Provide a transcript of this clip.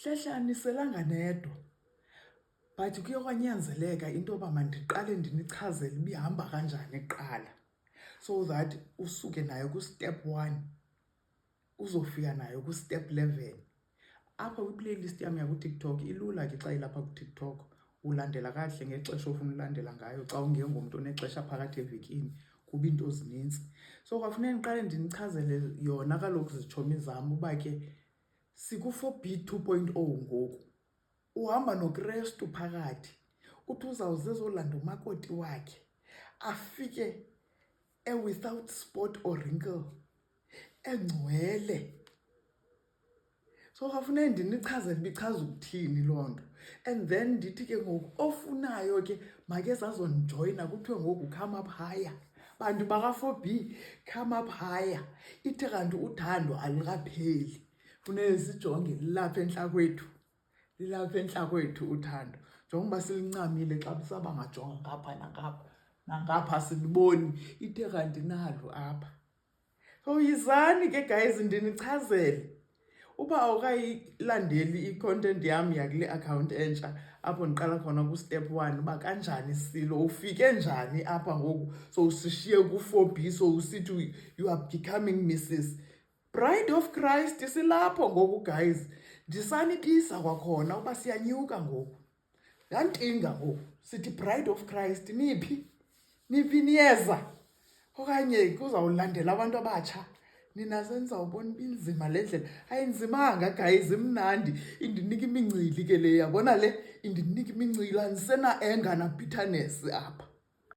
Hlehla nedwa. But kuye kwanyanzeleka into yoba mandiqale ndinichazele uba ihamba kanjani kuqala, so that usuke nayo ku-step 1 uzofika nayo ku-step 11. Apha kwi-playlist yam yakuTikTok ilula ke xa ilapha kuTikTok. Ulandela kakuhle ngexesha ofuna ulandela ngayo xa ungengomntu onexesha phakathi evekini kuba into zininzi. So kwafuneka ndiqale ndinichazele yona kaloku zitshomi zam uba ke siku-4B 2.0 ngoku. Uhamba noKrestu phakathi. Uthi uzawuze ezolanda umakoti wakhe afike without spot or wrinkle, engcwele. So kwafuneka ndinichazele uba ichaza ukuthini loo nto. And then ndithi ke ngoku ofunayo ke makeze azondijoyina kuthiwe ngoku come up higher. Bantu baka-4B, come up higher. Ithi kanti uthando alikapheli. Funeke sijonge lilapha entla kwethu. Lilapha entla kwethu uthando. Njengoba silincamile xa bisaba ngajonga ngapha nangapha. Nangapha siliboni. Ithi kanti nalo apha. So yizani ke guys ndinichazele. Uba awukayilandeli i-content yam yakule account entsha apho ndiqala khona ku-step 1 uba kanjani Silo ufike njani apha ngoku so usishiye ku-4B so usithi you are becoming Mrs. Bride of Christ. Silapho ngoku guys. Ndisanibisa kwakhona uba siyanyuka ngoku. Yantinga ngoku sithi Bride of Christ niphi niyeza okanye kuzawulandela abantu abatsha. Nina senizawubona inzima le ndlela. Ayinzimanga guys, imnandi. Indinika imincili ke le, yabona le indinika imincili, andisena anger na bitterness apha.